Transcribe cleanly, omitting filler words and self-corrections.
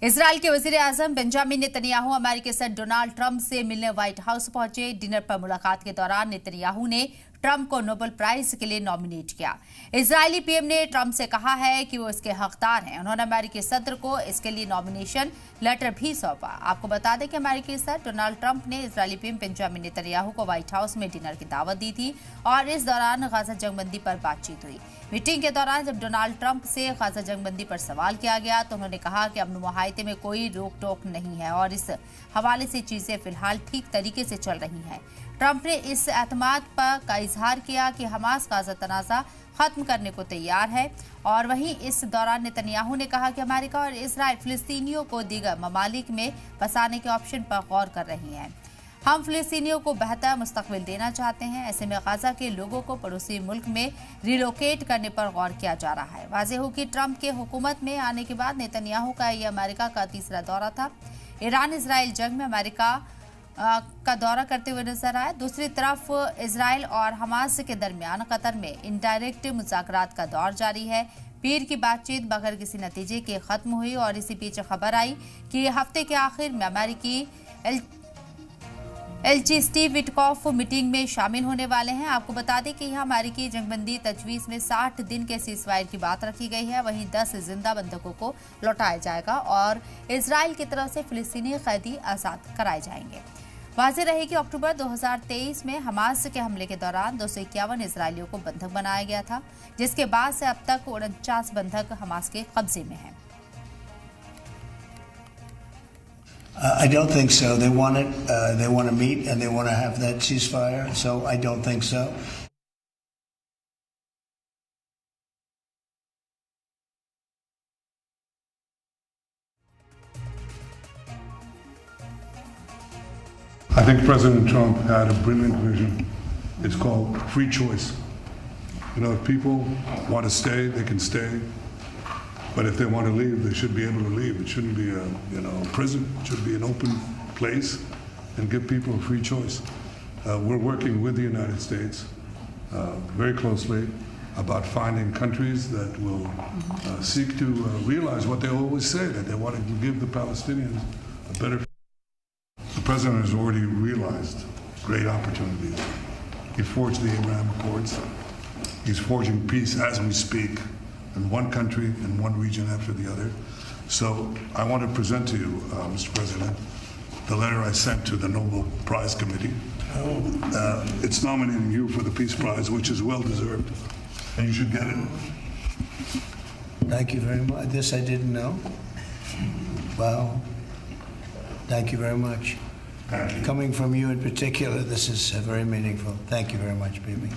Israel के वजीर आजम Benjamin Netanyahu अमेरिकी सदर डोनाल्ड ट्रंप से मिलने व्हाइट हाउस पहुंचे। डिनर पर मुलाकात के दौरान नेतन्याहू ने ट्रंप को नोबेल प्राइज के लिए नॉमिनेट किया। इजरायली पीएम ने ट्रंप से कहा है कि वो इसके हकदार हैं। उन्होंने अमेरिकी सदर को इसके लिए नॉमिनेशन लेटर भी सौंपा। आपको बता दें कि अमेरिकी सदर डोनाल्ड ट्रंप ने इजरायली पीएम बेंजामिन नेतन्याहू को व्हाइट हाउस में डिनर की दावत दी थी और इस दौरान गाजा जंगबंदी पर बातचीत हुई। मीटिंग के दौरान जब डोनाल्ड ट्रंप से गाजा जंगबंदी पर सवाल किया गया तो उन्होंने कहा कि अमन मुआहदे में कोई रोक टोक नहीं है और इस हवाले से चीजें फिलहाल ठीक तरीके से चल रही हैं। ट्रंप ने इस एतमाद का इजहार किया कि हमास गाजा तनाज़ा खत्म करने को तैयार है और वहीं इस दौरान नेतन्याहू ने कहा कि अमेरिका और इजराइल फिलिस्तीनियों को दीगर ममालिक में बसाने के ऑप्शन पर गौर कर रही हैं। हम फिलिस्तीनियों को बेहतर मुस्तकबिल देना चाहते हैं। ऐसे में गाजा के लोगों को पड़ोसी मुल्क में रिलोकेट करने पर गौर किया जा रहा है। वाज़ेह हो कि ट्रंप के हुकूमत में आने के बाद नेतन्याहू का यह अमेरिका का तीसरा दौरा था। ईरान इजराइल जंग में अमेरिका का दौरा करते हुए नजर आए। दूसरी तरफ इजराइल और हमास के दरमियान कतर में इनडायरेक्ट मुज़ाकरात का दौर जारी है। पीर की बातचीत बगैर किसी नतीजे के खत्म हुई और इसी बीच खबर आई कि हफ्ते के आखिर में अमेरिकी एलची स्टीव विटकॉफ मीटिंग में शामिल होने वाले हैं। आपको बता दें कि यहाँ अमेरिकी जंगबंदी तजवीज़ में 60 दिन के सीज़फायर की बात रखी गई है। वहीं 10 जिंदा बंधकों को लौटाया जाएगा और इजराइल की तरफ से फिलिस्तीनी कैदी आज़ाद कराए जाएंगे। वाज़ेह रहे कि अक्टूबर 2023 में हमास के हमले के दौरान 251 इजरायलियों को बंधक बनाया गया था, जिसके बाद से अब तक 49 बंधक हमास के कब्जे में हैं। I don't think so. They want it. They want to meet and they want to have that ceasefire. So I don't think so. I think President Trump had a brilliant vision. It's called free choice. You know, if people want to stay, they can stay. But if they want to leave, they should be able to leave. It shouldn't be a prison. It should be an open place and give people a free choice. We're working with the United States very closely about finding countries that will seek to realize what they always say, that they want to give the Palestinians a better. The president has already realized great opportunities. He forged the Abraham Accords. He's forging peace as we speak in one country and one region after the other. So I want to present to you, Mr. President, the letter I sent to the Nobel Prize Committee. It's nominating you for the Peace Prize, which is well deserved, and you should get it. Thank you very much. This I didn't know. Wow. Thank you very much. Thank you. Coming from you in particular, this is very meaningful. Thank you very much, baby.